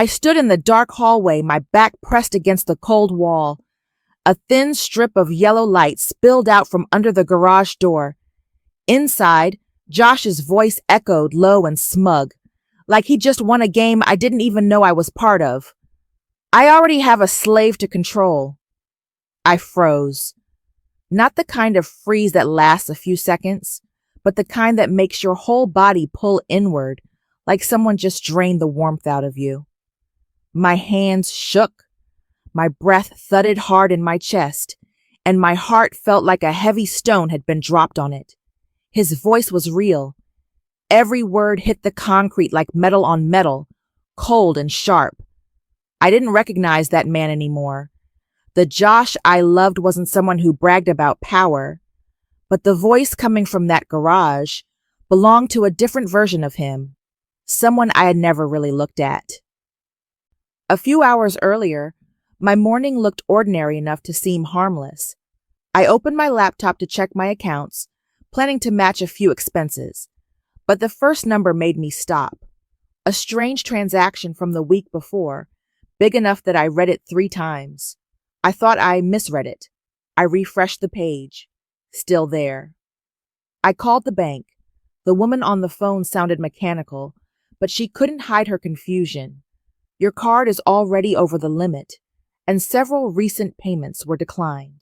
I stood in the dark hallway, my back pressed against the cold wall. A thin strip of yellow light spilled out from under the garage door. Inside, Josh's voice echoed low and smug, like he just won a game I didn't even know I was part of. I already have a slave to control. I froze. Not the kind of freeze that lasts a few seconds, but the kind that makes your whole body pull inward, like someone just drained the warmth out of you. My hands shook. My breath thudded hard in my chest, and my heart felt like a heavy stone had been dropped on it. His voice was real. Every word hit the concrete like metal on metal, cold and sharp. I didn't recognize that man anymore. The Josh I loved wasn't someone who bragged about power, but the voice coming from that garage belonged to a different version of him, someone I had never really looked at. A few hours earlier, my morning looked ordinary enough to seem harmless. I opened my laptop to check my accounts, planning to match a few expenses, but the first number made me stop. A strange transaction from the week before, big enough that I read it 3 times. I thought I misread it. I refreshed the page. Still there. I called the bank. The woman on the phone sounded mechanical, but she couldn't hide her confusion. Your card is already over the limit, and several recent payments were declined.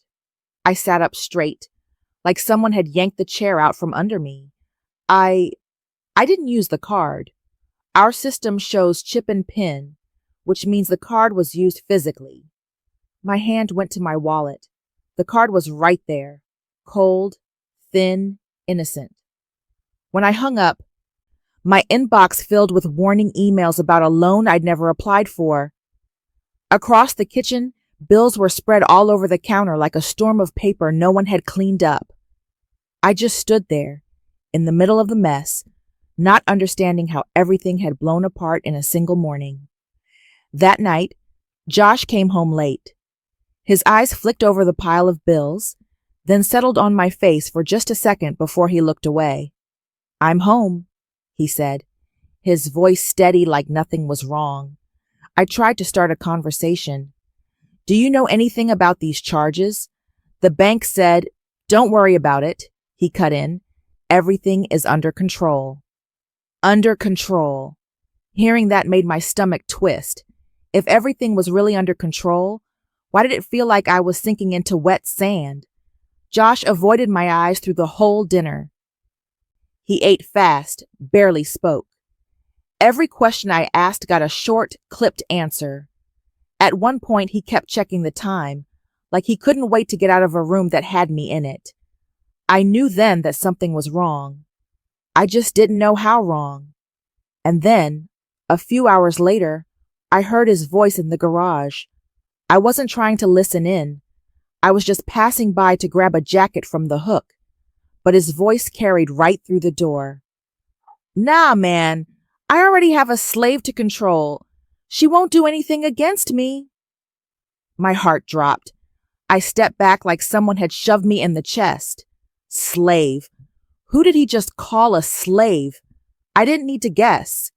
I sat up straight, like someone had yanked the chair out from under me. I didn't use the card. Our system shows chip and pin, which means the card was used physically. My hand went to my wallet. The card was right there, cold, thin, innocent. When I hung up, my inbox filled with warning emails about a loan I'd never applied for. Across the kitchen, bills were spread all over the counter like a storm of paper no one had cleaned up. I just stood there, in the middle of the mess, not understanding how everything had blown apart in a single morning. That night, Josh came home late. His eyes flicked over the pile of bills, then settled on my face for just a second before he looked away. "I'm home," he said, his voice steady like nothing was wrong. I tried to start a conversation. "Do you know anything about these charges? The bank said—" "Don't worry about it," he cut in. "Everything is under control." Under control. Hearing that made my stomach twist. If everything was really under control, why did it feel like I was sinking into wet sand? Josh avoided my eyes through the whole dinner. He ate fast, barely spoke. Every question I asked got a short, clipped answer. At one point, he kept checking the time, like he couldn't wait to get out of a room that had me in it. I knew then that something was wrong. I just didn't know how wrong. And then, a few hours later, I heard his voice in the garage. I wasn't trying to listen in. I was just passing by to grab a jacket from the hook, but his voice carried right through the door. "Nah, man, I already have a slave to control. She won't do anything against me." My heart dropped. I stepped back like someone had shoved me in the chest. Slave. Who did he just call a slave? I didn't need to guess.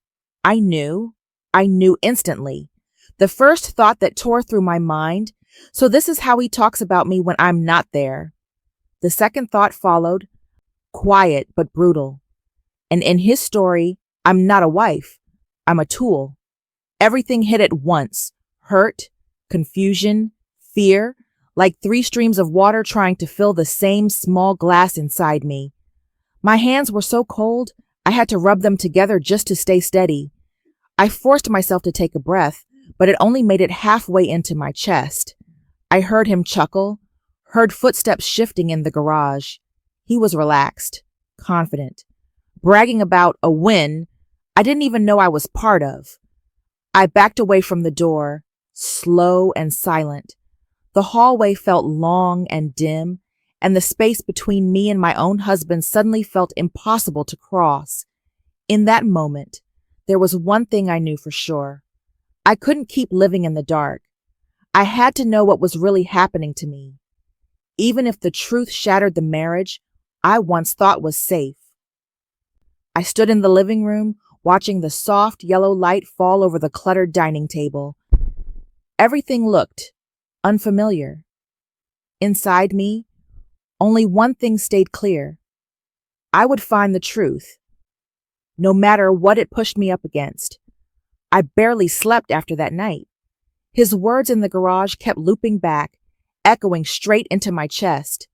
I knew. I knew instantly. The first thought that tore through my mind, so this is how he talks about me when I'm not there. The second thought followed, quiet but brutal. And in his story, I'm not a wife. I'm a tool. Everything hit at once. Hurt, confusion, fear, like 3 streams of water trying to fill the same small glass inside me. My hands were so cold, I had to rub them together just to stay steady. I forced myself to take a breath, but it only made it halfway into my chest. I heard him chuckle, heard footsteps shifting in the garage. He was relaxed, confident, bragging about a win I didn't even know I was part of. I backed away from the door, slow and silent. The hallway felt long and dim, and the space between me and my own husband suddenly felt impossible to cross. In that moment, there was one thing I knew for sure. I couldn't keep living in the dark. I had to know what was really happening to me. Even if the truth shattered the marriage I once thought was safe. I stood in the living room, watching the soft yellow light fall over the cluttered dining table. Everything looked unfamiliar. Inside me, only one thing stayed clear. I would find the truth, no matter what it pushed me up against. I barely slept after that night. His words in the garage kept looping back, echoing straight into my chest.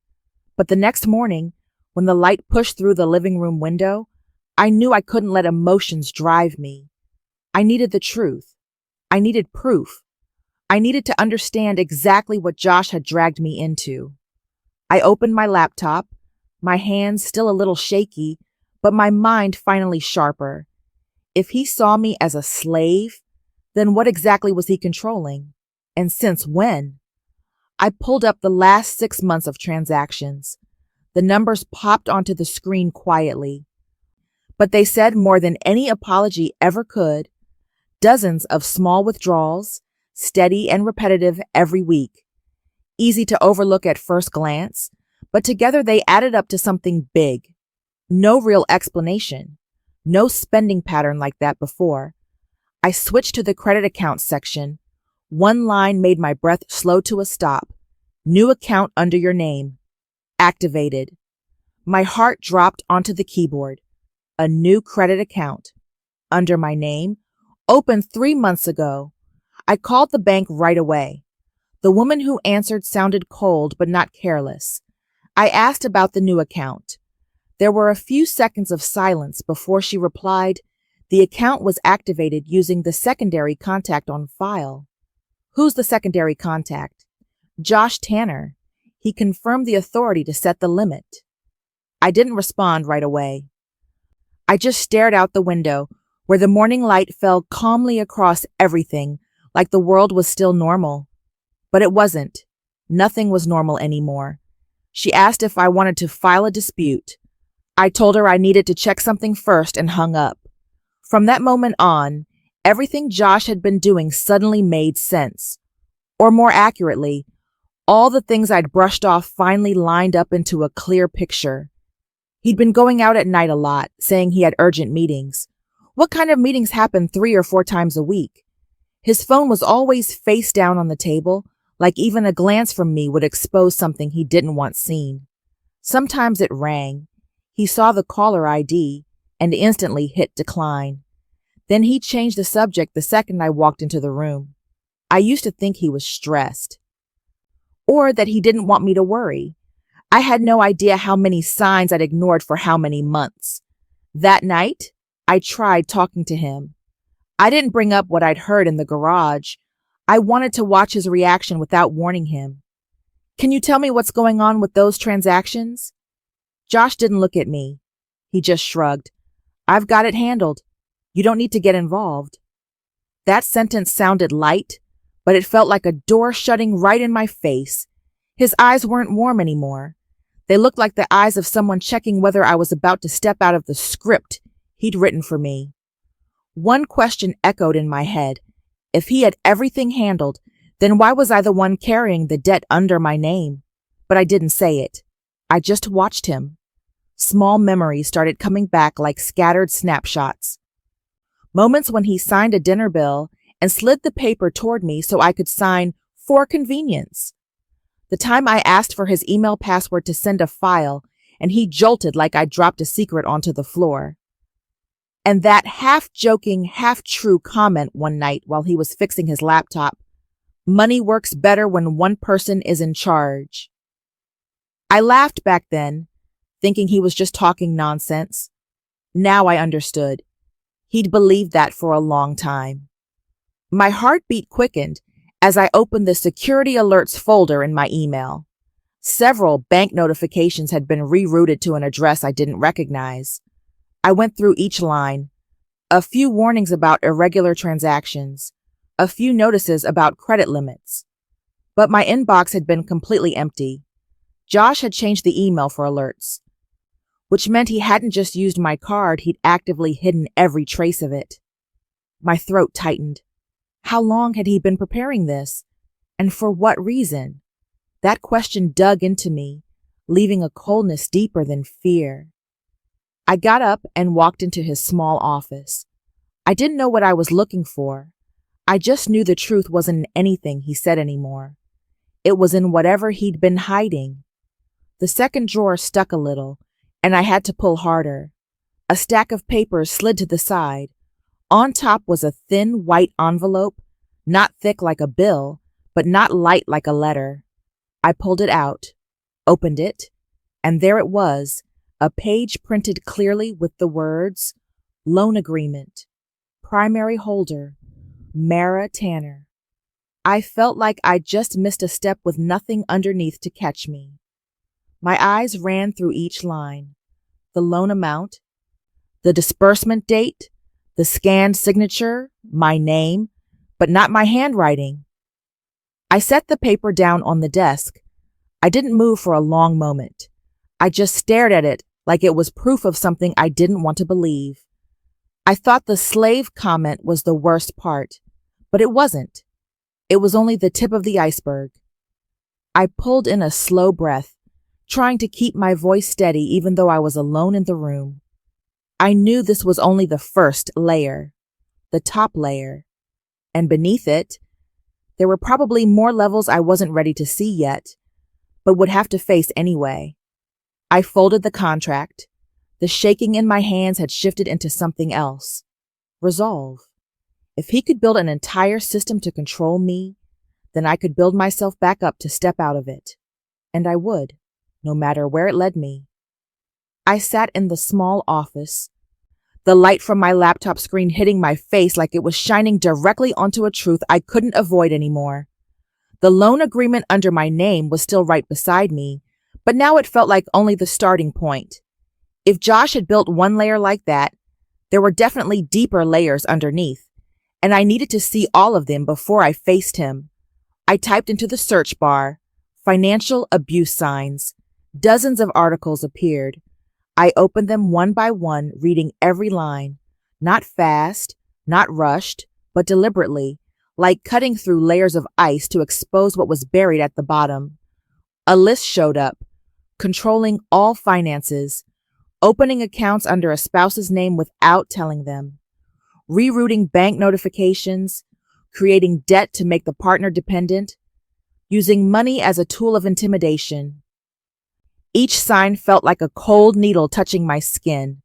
But the next morning, when the light pushed through the living room window, I knew I couldn't let emotions drive me. I needed the truth. I needed proof. I needed to understand exactly what Josh had dragged me into. I opened my laptop, my hands still a little shaky, but my mind finally sharper. If he saw me as a slave, then what exactly was he controlling? And since when? I pulled up the last 6 months of transactions. The numbers popped onto the screen quietly. But they said more than any apology ever could. Dozens of small withdrawals, steady and repetitive every week. Easy to overlook at first glance, but together they added up to something big. No real explanation. No spending pattern like that before. I switched to the credit account section. One line made my breath slow to a stop. New account under your name. Activated. My heart dropped onto the keyboard. A new credit account. Under my name. Opened 3 months ago. I called the bank right away. The woman who answered sounded cold but not careless. I asked about the new account. There were a few seconds of silence before she replied, the account was activated using the secondary contact on file. Who's the secondary contact? Josh Tanner. He confirmed the authority to set the limit. I didn't respond right away. I just stared out the window, where the morning light fell calmly across everything, like the world was still normal. But it wasn't. Nothing was normal anymore. She asked if I wanted to file a dispute. I told her I needed to check something first and hung up. From that moment on, everything Josh had been doing suddenly made sense. Or more accurately, all the things I'd brushed off finally lined up into a clear picture. He'd been going out at night a lot, saying he had urgent meetings. What kind of meetings happened 3 or 4 times a week? His phone was always face down on the table, like even a glance from me would expose something he didn't want seen. Sometimes it rang. He saw the caller ID and instantly hit decline. Then he changed the subject the second I walked into the room. I used to think he was stressed. Or that he didn't want me to worry. I had no idea how many signs I'd ignored for how many months. That night, I tried talking to him. I didn't bring up what I'd heard in the garage. I wanted to watch his reaction without warning him. Can you tell me what's going on with those transactions? Josh didn't look at me. He just shrugged. I've got it handled. You don't need to get involved. That sentence sounded light, but it felt like a door shutting right in my face. His eyes weren't warm anymore. They looked like the eyes of someone checking whether I was about to step out of the script he'd written for me. One question echoed in my head. If he had everything handled, then why was I the one carrying the debt under my name? But I didn't say it. I just watched him. Small memories started coming back like scattered snapshots. Moments when he signed a dinner bill and slid the paper toward me so I could sign for convenience. The time I asked for his email password to send a file, and he jolted like I dropped a secret onto the floor. And that half-joking, half-true comment one night while he was fixing his laptop, money works better when one person is in charge. I laughed back then, thinking he was just talking nonsense. Now I understood. He'd believed that for a long time. My heartbeat quickened as I opened the security alerts folder in my email. Several bank notifications had been rerouted to an address I didn't recognize. I went through each line. A few warnings about irregular transactions. A few notices about credit limits. But my inbox had been completely empty. Josh had changed the email for alerts, which meant he hadn't just used my card, he'd actively hidden every trace of it. My throat tightened. How long had he been preparing this? And for what reason? That question dug into me, leaving a coldness deeper than fear. I got up and walked into his small office. I didn't know what I was looking for. I just knew the truth wasn't in anything he said anymore. It was in whatever he'd been hiding. The second drawer stuck a little, and I had to pull harder. A stack of papers slid to the side. On top was a thin white envelope, not thick like a bill, but not light like a letter. I pulled it out, opened it, and there it was, a page printed clearly with the words, Loan Agreement, Primary Holder, Mara Tanner. I felt like I'd just missed a step with nothing underneath to catch me. My eyes ran through each line. The loan amount, the disbursement date, the scanned signature, my name, but not my handwriting. I set the paper down on the desk. I didn't move for a long moment. I just stared at it like it was proof of something I didn't want to believe. I thought the slave comment was the worst part, but it wasn't. It was only the tip of the iceberg. I pulled in a slow breath, trying to keep my voice steady even though I was alone in the room. I knew this was only the first layer, the top layer, and beneath it, there were probably more levels I wasn't ready to see yet, but would have to face anyway. I folded the contract. The shaking in my hands had shifted into something else. Resolve. If he could build an entire system to control me, then I could build myself back up to step out of it. And I would, no matter where it led me. I sat in the small office, the light from my laptop screen hitting my face like it was shining directly onto a truth I couldn't avoid anymore. The loan agreement under my name was still right beside me, but now it felt like only the starting point. If Josh had built one layer like that, there were definitely deeper layers underneath, and I needed to see all of them before I faced him. I typed into the search bar, financial abuse signs. Dozens of articles appeared. I opened them one by one, reading every line, not fast, not rushed, but deliberately, like cutting through layers of ice to expose what was buried at the bottom. A list showed up, controlling all finances, opening accounts under a spouse's name without telling them, rerouting bank notifications, creating debt to make the partner dependent, using money as a tool of intimidation. Each sign felt like a cold needle touching my skin,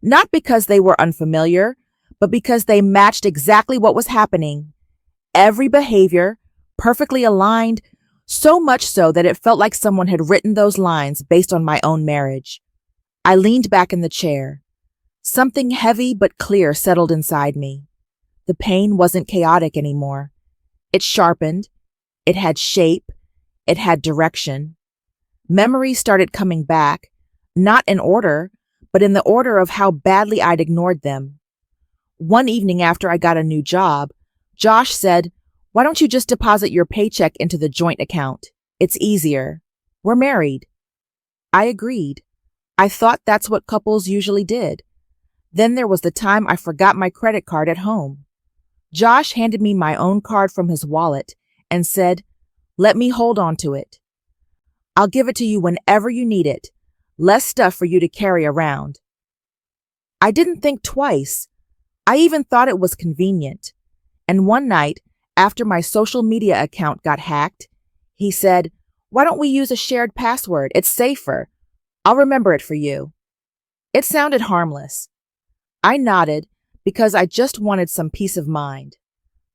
not because they were unfamiliar, but because they matched exactly what was happening. Every behavior, perfectly aligned, so much so that it felt like someone had written those lines based on my own marriage. I leaned back in the chair. Something heavy but clear settled inside me. The pain wasn't chaotic anymore. It sharpened. It had shape. It had direction. Memories started coming back, not in order, but in the order of how badly I'd ignored them. One evening after I got a new job, Josh said, "Why don't you just deposit your paycheck into the joint account? It's easier. We're married." I agreed. I thought that's what couples usually did. Then there was the time I forgot my credit card at home. Josh handed me my own card from his wallet and said, "Let me hold on to it. I'll give it to you whenever you need it. Less stuff for you to carry around." I didn't think twice. I even thought it was convenient. And one night, after my social media account got hacked, he said, "Why don't we use a shared password? It's safer. I'll remember it for you." It sounded harmless. I nodded because I just wanted some peace of mind.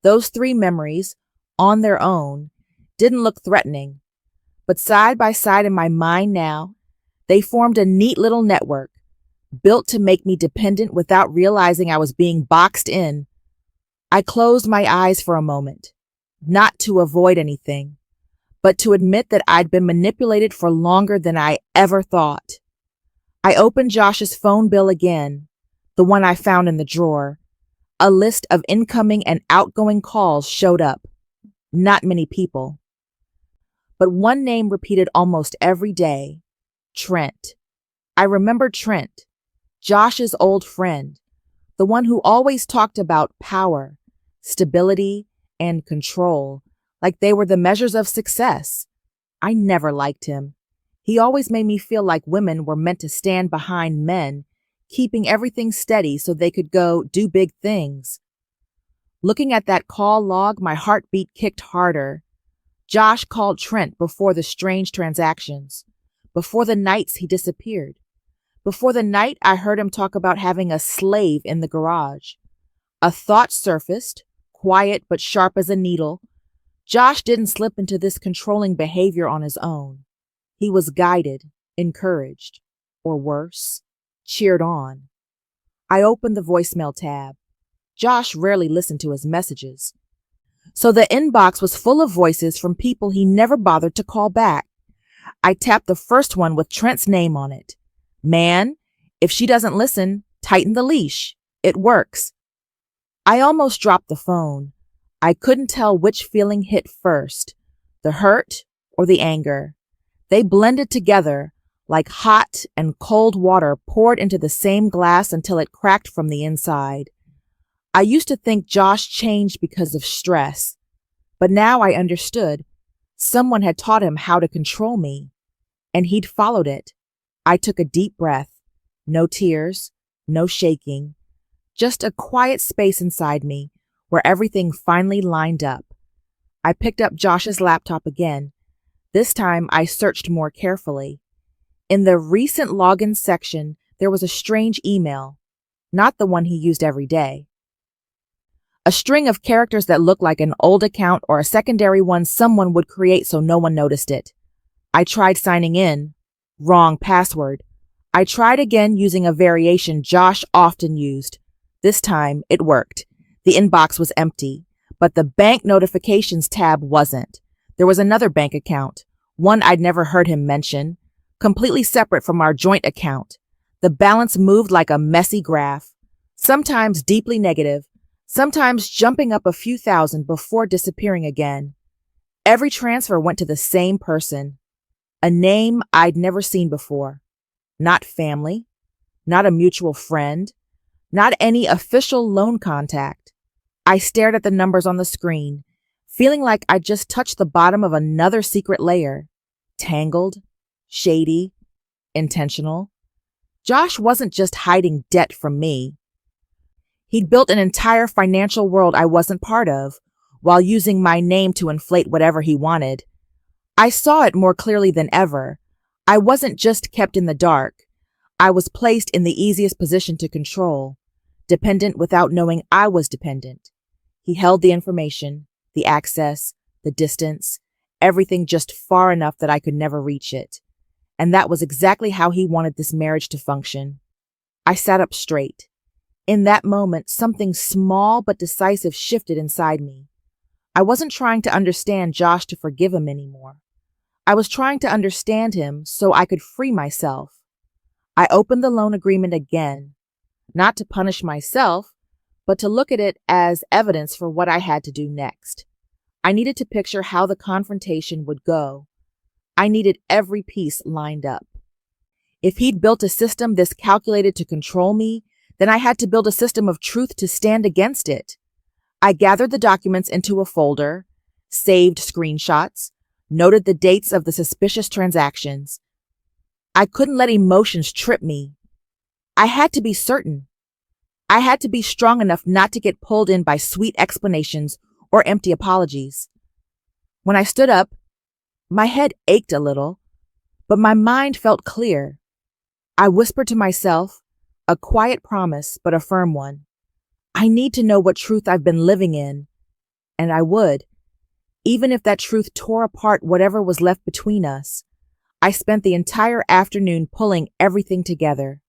Those 3 memories, on their own, didn't look threatening. But side by side in my mind now, they formed a neat little network, built to make me dependent without realizing I was being boxed in. I closed my eyes for a moment, not to avoid anything, but to admit that I'd been manipulated for longer than I ever thought. I opened Josh's phone bill again, the one I found in the drawer. A list of incoming and outgoing calls showed up. Not many people. But one name repeated almost every day: Trent. I remembered Trent, Josh's old friend, the one who always talked about power, stability, and control, like they were the measures of success. I never liked him. He always made me feel like women were meant to stand behind men, keeping everything steady so they could go do big things. Looking at that call log, my heartbeat kicked harder. Josh called Trent before the strange transactions, before the nights he disappeared, before the night I heard him talk about having a slave in the garage. A thought surfaced, quiet but sharp as a needle. Josh didn't slip into this controlling behavior on his own. He was guided, encouraged, or worse, cheered on. I opened the voicemail tab. Josh rarely listened to his messages, so the inbox was full of voices from people he never bothered to call back. I tapped the first one with Trent's name on it. Man, if she doesn't listen, tighten the leash. It works. I almost dropped the phone. I couldn't tell which feeling hit first, the hurt or the anger. They blended together like hot and cold water poured into the same glass until it cracked from the inside. I used to think Josh changed because of stress, but now I understood. Someone had taught him how to control me, and he'd followed it. I took a deep breath. No tears, no shaking, just a quiet space inside me where everything finally lined up. I picked up Josh's laptop again. This time I searched more carefully. In the recent login section, there was a strange email, not the one he used every day. A string of characters that looked like an old account or a secondary one someone would create so no one noticed it. I tried signing in. Wrong password. I tried again using a variation Josh often used. This time, it worked. The inbox was empty, but the bank notifications tab wasn't. There was another bank account, one I'd never heard him mention, completely separate from our joint account. The balance moved like a messy graph, sometimes deeply negative, sometimes jumping up a few thousand before disappearing again. Every transfer went to the same person, a name I'd never seen before. Not family, not a mutual friend, not any official loan contact. I stared at the numbers on the screen, feeling like I'd just touched the bottom of another secret layer. Tangled, shady, intentional. Josh wasn't just hiding debt from me. He'd built an entire financial world I wasn't part of, while using my name to inflate whatever he wanted. I saw it more clearly than ever. I wasn't just kept in the dark. I was placed in the easiest position to control, dependent without knowing I was dependent. He held the information, the access, the distance, everything just far enough that I could never reach it. And that was exactly how he wanted this marriage to function. I sat up straight. In that moment, something small but decisive shifted inside me. I wasn't trying to understand Josh to forgive him anymore. I was trying to understand him so I could free myself. I opened the loan agreement again, not to punish myself, but to look at it as evidence for what I had to do next. I needed to picture how the confrontation would go. I needed every piece lined up. If he'd built a system this calculated to control me, then I had to build a system of truth to stand against it. I gathered the documents into a folder, saved screenshots, noted the dates of the suspicious transactions. I couldn't let emotions trip me. I had to be certain. I had to be strong enough not to get pulled in by sweet explanations or empty apologies. When I stood up, my head ached a little, but my mind felt clear. I whispered to myself, a quiet promise, but a firm one. I need to know what truth I've been living in, and I would, even if that truth tore apart whatever was left between us. I spent the entire afternoon pulling everything together.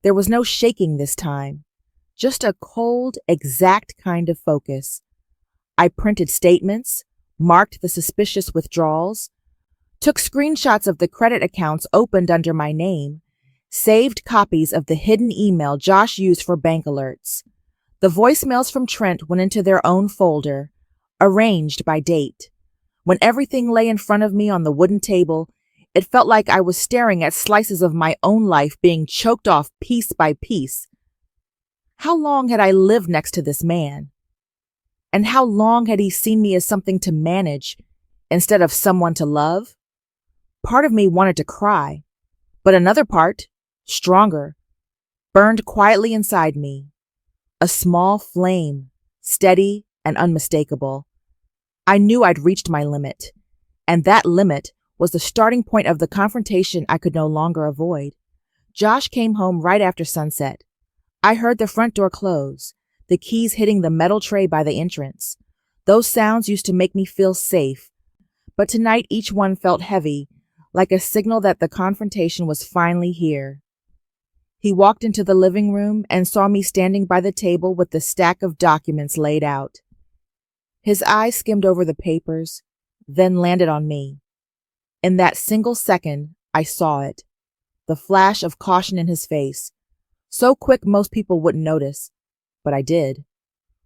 There was no shaking this time, just a cold, exact kind of focus. I printed statements, marked the suspicious withdrawals, took screenshots of the credit accounts opened under my name, saved copies of the hidden email Josh used for bank alerts. The voicemails from Trent went into their own folder, arranged by date. When everything lay in front of me on the wooden table, it felt like I was staring at slices of my own life being choked off piece by piece. How long had I lived next to this man? And how long had he seen me as something to manage instead of someone to love? Part of me wanted to cry, but another part, stronger, burned quietly inside me. A small flame, steady and unmistakable. I knew I'd reached my limit, and that limit was the starting point of the confrontation I could no longer avoid. Josh came home right after sunset. I heard the front door close, the keys hitting the metal tray by the entrance. Those sounds used to make me feel safe, but tonight each one felt heavy, like a signal that the confrontation was finally here. He walked into the living room and saw me standing by the table with the stack of documents laid out. His eyes skimmed over the papers, then landed on me. In that single second, I saw it. The flash of caution in his face. So quick most people wouldn't notice, but I did.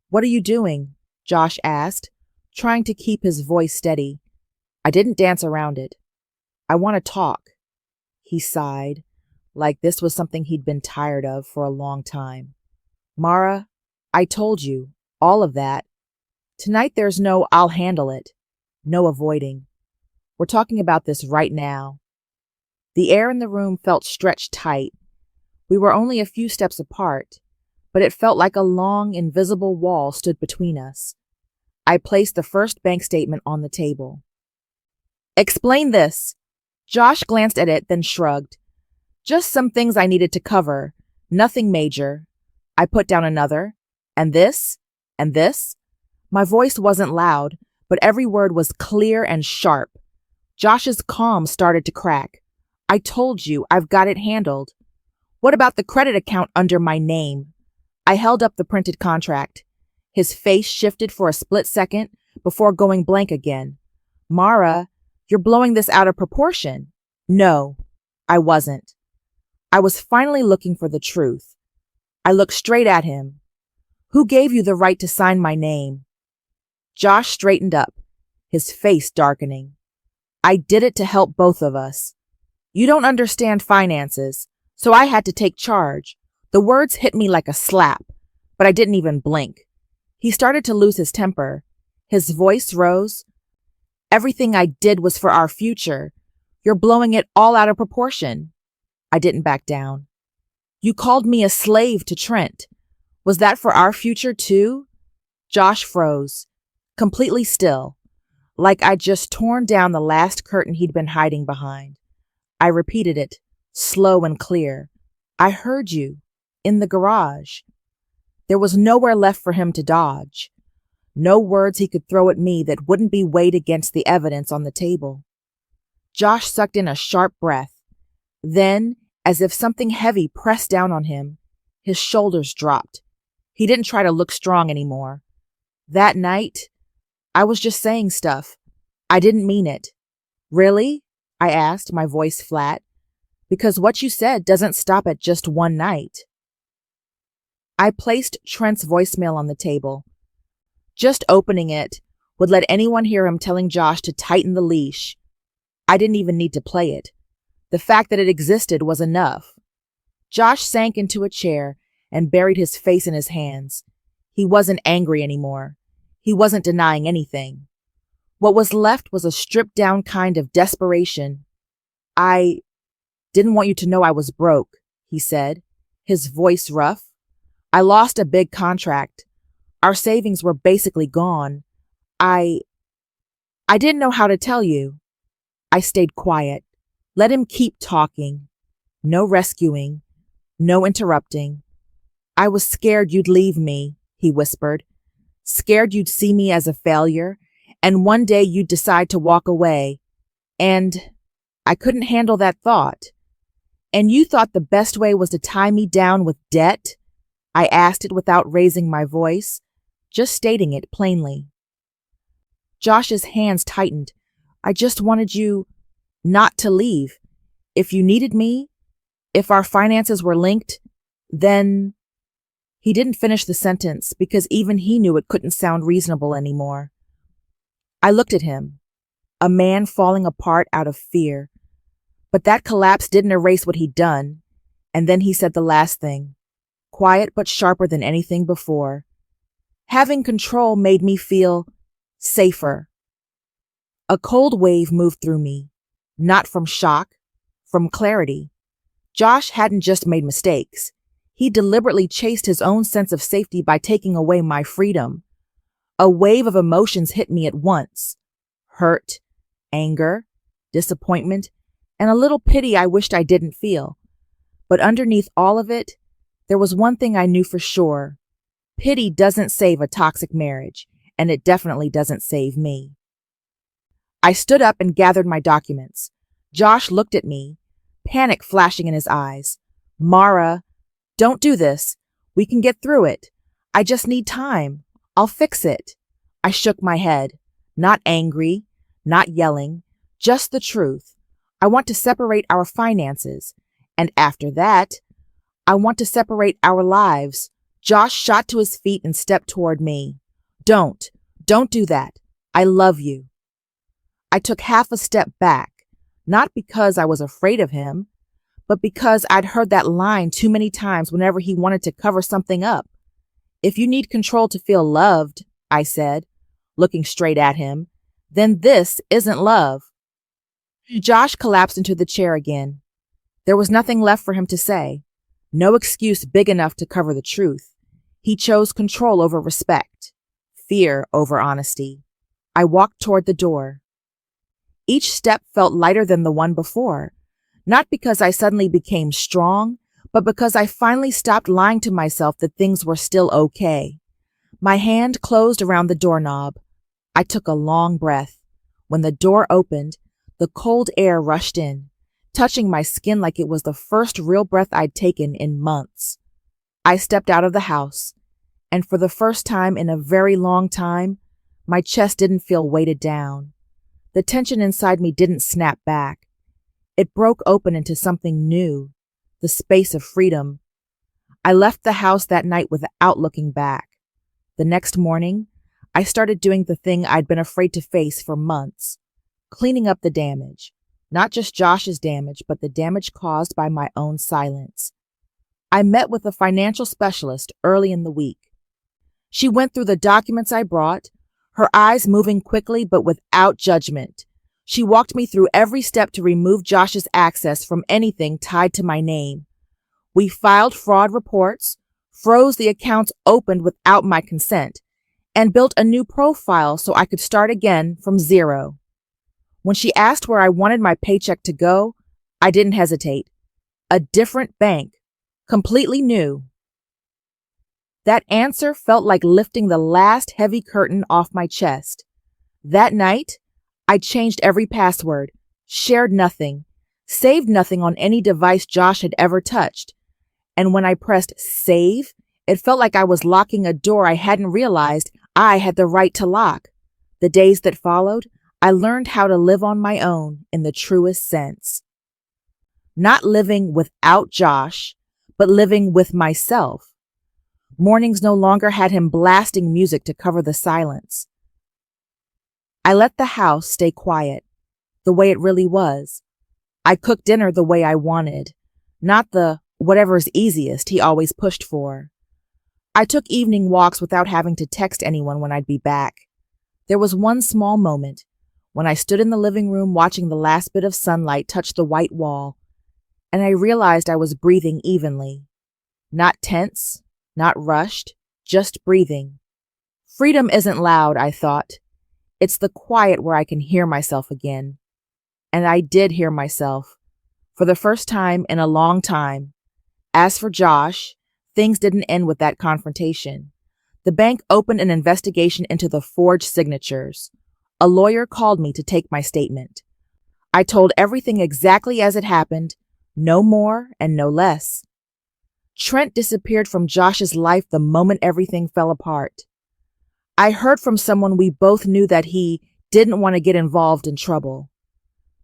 "What are you doing?" Josh asked, trying to keep his voice steady. I didn't dance around it. "I want to talk." He sighed, like this was something he'd been tired of for a long time. "Mara, I told you, all of that. Tonight there's no 'I'll handle it', no avoiding. We're talking about this right now." The air in the room felt stretched tight. We were only a few steps apart, but it felt like a long, invisible wall stood between us. I placed the first bank statement on the table. "Explain this." Josh glanced at it, then shrugged. "Just some things I needed to cover. Nothing major." I put down another. "And this? And this?" My voice wasn't loud, but every word was clear and sharp. Josh's calm started to crack. "I told you, I've got it handled." "What about the credit account under my name?" I held up the printed contract. His face shifted for a split second before going blank again. "Mara, you're blowing this out of proportion." No, I wasn't. I was finally looking for the truth. I looked straight at him. "Who gave you the right to sign my name?" Josh straightened up, his face darkening. "I did it to help both of us. You don't understand finances, so I had to take charge." The words hit me like a slap, but I didn't even blink. He started to lose his temper. His voice rose. "Everything I did was for our future. You're blowing it all out of proportion." I didn't back down. "You called me a slave to Trent. Was that for our future too?" Josh froze, completely still, like I'd just torn down the last curtain he'd been hiding behind. I repeated it, slow and clear. "I heard you. In the garage." There was nowhere left for him to dodge. No words he could throw at me that wouldn't be weighed against the evidence on the table. Josh sucked in a sharp breath. Then, as if something heavy pressed down on him, his shoulders dropped. He didn't try to look strong anymore. That night, I was just saying stuff. I didn't mean it. "Really?" I asked, my voice flat. "Because what you said doesn't stop at just one night." I placed Trent's voicemail on the table. Just opening it would let anyone hear him telling Josh to tighten the leash. I didn't even need to play it. The fact that it existed was enough. Josh sank into a chair and buried his face in his hands. He wasn't angry anymore. He wasn't denying anything. What was left was a stripped-down kind of desperation. "I didn't want you to know I was broke," he said, his voice rough. "I lost a big contract. Our savings were basically gone. I didn't know how to tell you." I stayed quiet. Let him keep talking. No rescuing. No interrupting. "I was scared you'd leave me," he whispered. "Scared you'd see me as a failure, and one day you'd decide to walk away. And I couldn't handle that thought." "And you thought the best way was to tie me down with debt?" I asked it without raising my voice, just stating it plainly. Josh's hands tightened. "I just wanted you not to leave. If you needed me, if our finances were linked, then..." He didn't finish the sentence because even he knew it couldn't sound reasonable anymore. I looked at him, a man falling apart out of fear. But that collapse didn't erase what he'd done, and then he said the last thing, quiet but sharper than anything before. "Having control made me feel safer." A cold wave moved through me, not from shock, from clarity. Josh hadn't just made mistakes. He deliberately chased his own sense of safety by taking away my freedom. A wave of emotions hit me at once: hurt, anger, disappointment, and a little pity I wished I didn't feel. But underneath all of it, there was one thing I knew for sure. Pity doesn't save a toxic marriage, and it definitely doesn't save me. I stood up and gathered my documents. Josh looked at me, panic flashing in his eyes. "Mara, don't do this. We can get through it. I just need time. I'll fix it." I shook my head, not angry, not yelling, just the truth. I want to separate our finances, and after that, I want to separate our lives. Josh shot to his feet and stepped toward me. Don't do that. I love you." I took half a step back, not because I was afraid of him, but because I'd heard that line too many times whenever he wanted to cover something up. "If you need control to feel loved," I said, looking straight at him, "then this isn't love." Josh collapsed into the chair again. There was nothing left for him to say. No excuse big enough to cover the truth. He chose control over respect, fear over honesty. I walked toward the door. Each step felt lighter than the one before, not because I suddenly became strong, but because I finally stopped lying to myself that things were still okay. My hand closed around the doorknob. I took a long breath. When the door opened, the cold air rushed in, touching my skin like it was the first real breath I'd taken in months. I stepped out of the house, and for the first time in a very long time, my chest didn't feel weighted down. The tension inside me didn't snap back. It broke open into something new, the space of freedom. I left the house that night without looking back. The next morning, I started doing the thing I'd been afraid to face for months, cleaning up the damage. Not just Josh's damage, but the damage caused by my own silence. I met with a financial specialist early in the week. She went through the documents I brought, her eyes moving quickly but without judgment. She walked me through every step to remove Josh's access from anything tied to my name. We filed fraud reports, froze the accounts opened without my consent, and built a new profile so I could start again from zero. When she asked where I wanted my paycheck to go, I didn't hesitate. A different bank, completely new. That answer felt like lifting the last heavy curtain off my chest. That night, I changed every password, shared nothing, saved nothing on any device Josh had ever touched. And when I pressed save, it felt like I was locking a door I hadn't realized I had the right to lock. The days that followed, I learned how to live on my own in the truest sense. Not living without Josh, but living with myself. Mornings no longer had him blasting music to cover the silence. I let the house stay quiet, the way it really was. I cooked dinner the way I wanted, not the whatever's easiest he always pushed for. I took evening walks without having to text anyone when I'd be back. There was one small moment when I stood in the living room watching the last bit of sunlight touch the white wall, and I realized I was breathing evenly. Not tense, not rushed, just breathing. Freedom isn't loud, I thought. It's the quiet where I can hear myself again. And I did hear myself, for the first time in a long time. As for Josh, things didn't end with that confrontation. The bank opened an investigation into the forged signatures. A lawyer called me to take my statement. I told everything exactly as it happened, no more and no less. Trent disappeared from Josh's life the moment everything fell apart. I heard from someone we both knew that he didn't want to get involved in trouble.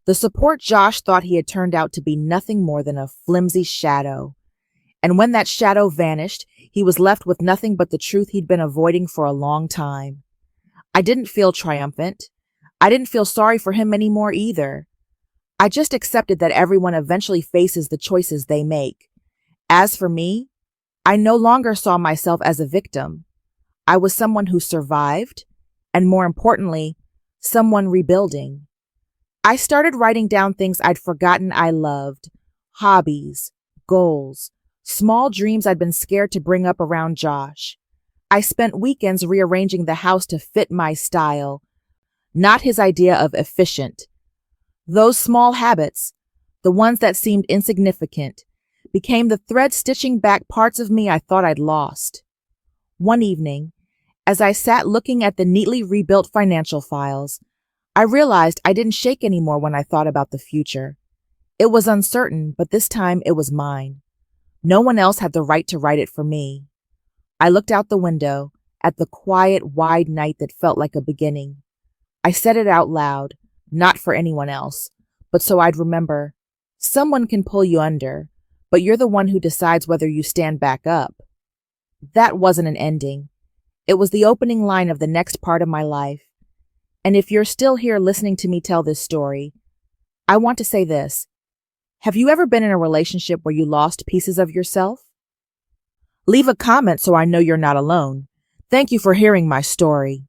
The support Josh thought he had turned out to be nothing more than a flimsy shadow. And when that shadow vanished, he was left with nothing but the truth he'd been avoiding for a long time. I didn't feel triumphant. I didn't feel sorry for him anymore either. I just accepted that everyone eventually faces the choices they make. As for me, I no longer saw myself as a victim. I was someone who survived, and more importantly, someone rebuilding. I started writing down things I'd forgotten I loved, hobbies, goals, Small dreams I'd been scared to bring up around Josh. I spent weekends rearranging the house to fit my style, not his idea of efficient. Those small habits, the ones that seemed insignificant, became the thread stitching back parts of me I thought I'd lost. One evening, as I sat looking at the neatly rebuilt financial files, I realized I didn't shake anymore when I thought about the future. It was uncertain, but this time it was mine. No one else had the right to write it for me. I looked out the window at the quiet, wide night that felt like a beginning. I said it out loud, not for anyone else, but so I'd remember. Someone can pull you under, but you're the one who decides whether you stand back up. That wasn't an ending. It was the opening line of the next part of my life. And if you're still here listening to me tell this story, I want to say this. Have you ever been in a relationship where you lost pieces of yourself? Leave a comment so I know you're not alone. Thank you for hearing my story.